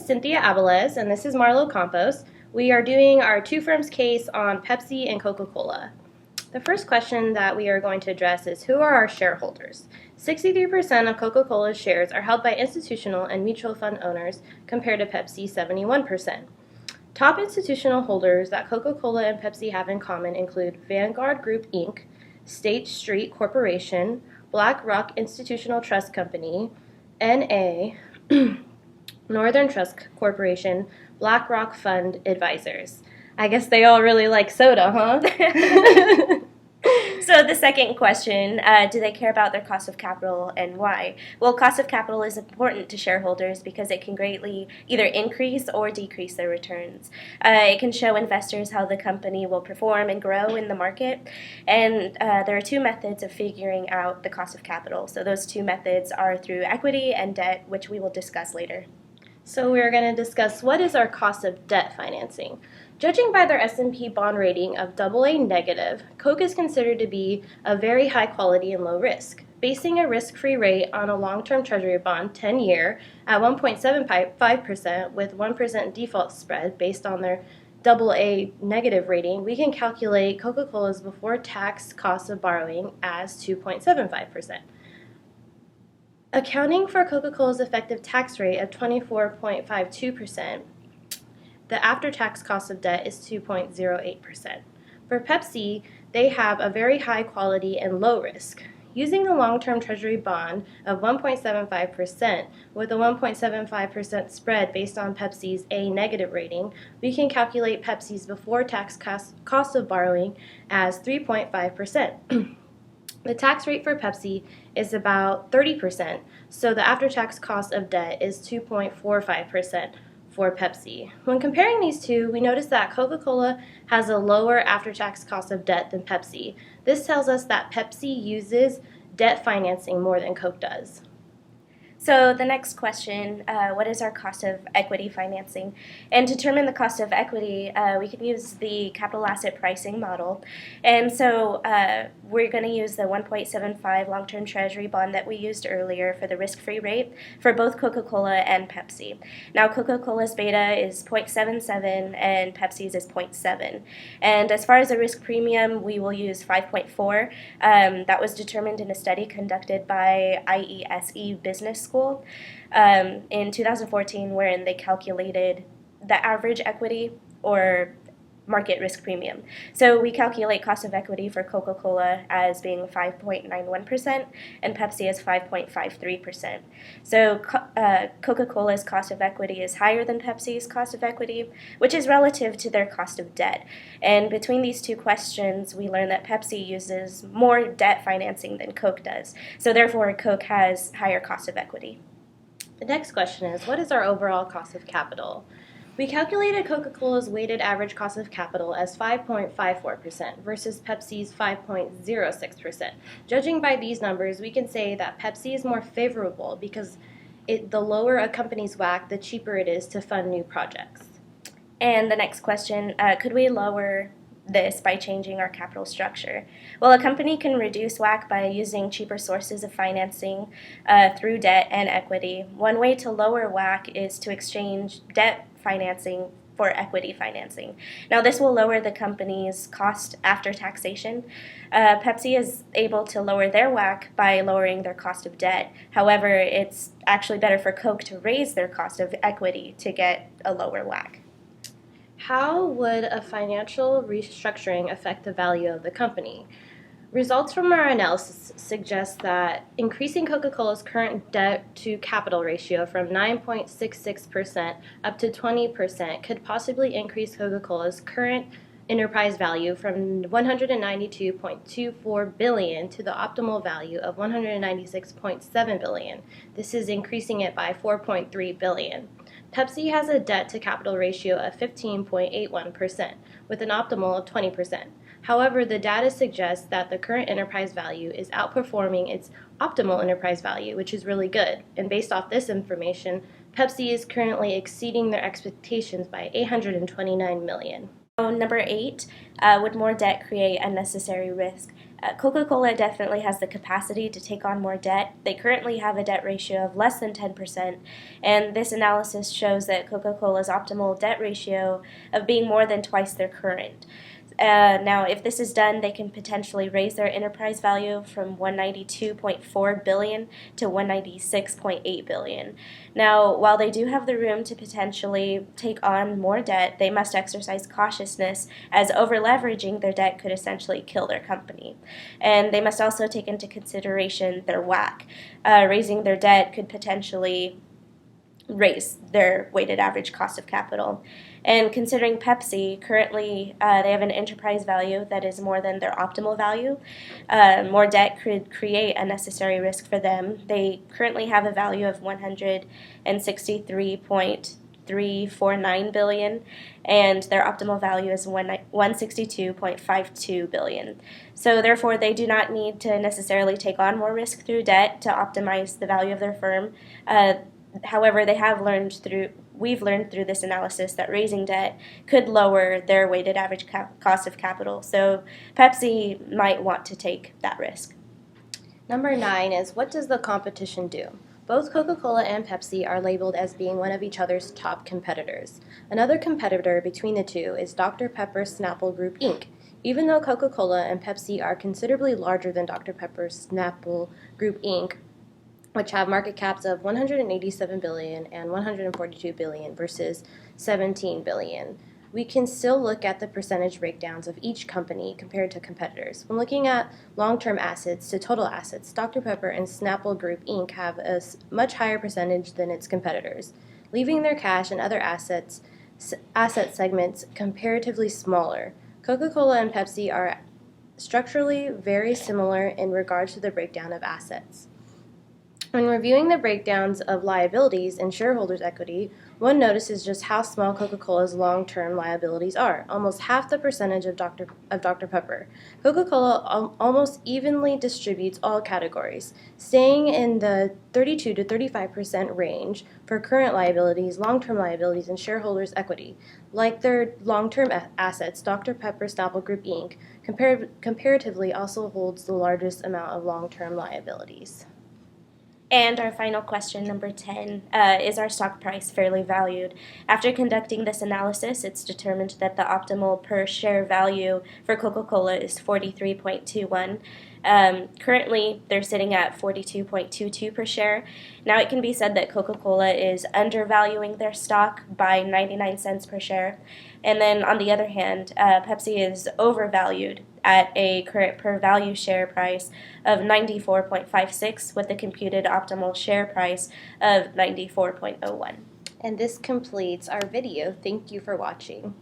Cynthia Abeles, and this is Marlo Campos. We are doing our two firms case on Pepsi and Coca-Cola. The first question that we are going to address is who are our shareholders? 63% of Coca-Cola's shares are held by institutional and mutual fund owners compared to Pepsi 71%. Top institutional holders that Coca-Cola and Pepsi have in common include Vanguard Group Inc., State Street Corporation, BlackRock Institutional Trust Company, NA, Northern Trust Corporation, BlackRock Fund Advisors. I guess they all really like soda, huh? So the second question, do they care about their cost of capital and why? Well, cost of capital is important to shareholders because it can greatly either increase or decrease their returns. It can show investors how the company will perform and grow in the market. And there are two methods of figuring out the cost of capital. So those two methods are through equity and debt, which we will discuss later. So we're going to discuss what is our cost of debt financing. Judging by their S&P bond rating of AA negative, Coke is considered to be a very high quality and low risk. Basing a risk-free rate on a long-term treasury bond 10-year at 1.75% with 1% default spread based on their AA negative rating, we can calculate Coca-Cola's before-tax cost of borrowing as 2.75%. Accounting for Coca-Cola's effective tax rate of 24.52%, the after-tax cost of debt is 2.08%. For Pepsi, they have a very high quality and low risk. Using the long-term treasury bond of 1.75% with a 1.75% spread based on Pepsi's A negative rating, we can calculate Pepsi's before-tax cost of borrowing as 3.5%. The tax rate for Pepsi is about 30%, so the after-tax cost of debt is 2.45% for Pepsi. When comparing these two, we notice that Coca-Cola has a lower after-tax cost of debt than Pepsi. This tells us that Pepsi uses debt financing more than Coke does. So the next question, what is our cost of equity financing? And to determine the cost of equity, we can use the capital asset pricing model. And so we're going to use the 1.75 long-term treasury bond that we used earlier for the risk-free rate for both Coca-Cola and Pepsi. Now Coca-Cola's beta is 0.77 and Pepsi's is 0.7. And as far as the risk premium, we will use 5.4. That was determined in a study conducted by IESE Business School in 2014, wherein they calculated the average equity or market risk premium. So we calculate cost of equity for Coca-Cola as being 5.91% and Pepsi as 5.53%. So Coca-Cola's cost of equity is higher than Pepsi's cost of equity, which is relative to their cost of debt. And between these two questions, we learn that Pepsi uses more debt financing than Coke does. So therefore, Coke has higher cost of equity. The next question is, what is our overall cost of capital? We calculated Coca-Cola's weighted average cost of capital as 5.54% versus Pepsi's 5.06%. Judging by these numbers, we can say that Pepsi is more favorable because the lower a company's WACC, the cheaper it is to fund new projects. And the next question, could we lower this by changing our capital structure? Well, a company can reduce WACC by using cheaper sources of financing through debt and equity. One way to lower WACC is to exchange debt financing for equity financing. Now, this will lower the company's cost after taxation. Pepsi is able to lower their WACC by lowering their cost of debt. However, it's actually better for Coke to raise their cost of equity to get a lower WACC. How would a financial restructuring affect the value of the company? Results from our analysis suggest that increasing Coca-Cola's current debt-to-capital ratio from 9.66% up to 20% could possibly increase Coca-Cola's current enterprise value from $192.24 billion to the optimal value of $196.7 billion. This is increasing it by $4.3 billion. Pepsi has a debt-to-capital ratio of 15.81% with an optimal of 20%. However, the data suggests that the current enterprise value is outperforming its optimal enterprise value, which is really good. And based off this information, Pepsi is currently exceeding their expectations by $829 million. Number 8, would more debt create unnecessary risk? Coca-Cola definitely has the capacity to take on more debt. They currently have a debt ratio of less than 10%, and this analysis shows that Coca-Cola's optimal debt ratio of being more than twice their current. Now, if this is done, they can potentially raise their enterprise value from $192.4 billion to $196.8 billion. Now, while they do have the room to potentially take on more debt, they must exercise cautiousness, as over-leveraging their debt could essentially kill their company. And they must also take into consideration their WACC. Raising their debt could potentially raise their weighted average cost of capital. And considering Pepsi, currently they have an enterprise value that is more than their optimal value. More debt could create unnecessary risk for them. They currently have a value of $163.349 billion, and their optimal value is $162.52 billion. So therefore, they do not need to necessarily take on more risk through debt to optimize the value of their firm. However, we've learned through this analysis that raising debt could lower their weighted average cost of capital. So Pepsi might want to take that risk. Number 9 is, what does the competition do? Both Coca-Cola and Pepsi are labeled as being one of each other's top competitors. Another competitor between the two is Dr. Pepper Snapple Group Inc. Even though Coca-Cola and Pepsi are considerably larger than Dr. Pepper Snapple Group Inc., which have market caps of $187 billion and $142 billion versus $17 billion. We can still look at the percentage breakdowns of each company compared to competitors. When looking at long-term assets to total assets, Dr. Pepper and Snapple Group Inc. have a much higher percentage than its competitors, leaving their cash and other asset segments comparatively smaller. Coca-Cola and Pepsi are structurally very similar in regards to the breakdown of assets. When reviewing the breakdowns of liabilities and shareholders' equity, one notices just how small Coca-Cola's long-term liabilities are, almost half the percentage of Dr. Pepper. Coca-Cola almost evenly distributes all categories, staying in the 32 to 35% range for current liabilities, long-term liabilities, and shareholders' equity. Like their long-term assets, Dr. Pepper Snapple Group Inc. comparatively also holds the largest amount of long-term liabilities. And our final question, number 10, is our stock price fairly valued? After conducting this analysis, it's determined that the optimal per share value for Coca-Cola is 43.21. Currently, they're sitting at 42.22 per share. Now, it can be said that Coca-Cola is undervaluing their stock by 99 cents per share. And then, on the other hand, Pepsi is overvalued at a current per value share price of 94.56 with a computed optimal share price of 94.01. And this completes our video. Thank you for watching.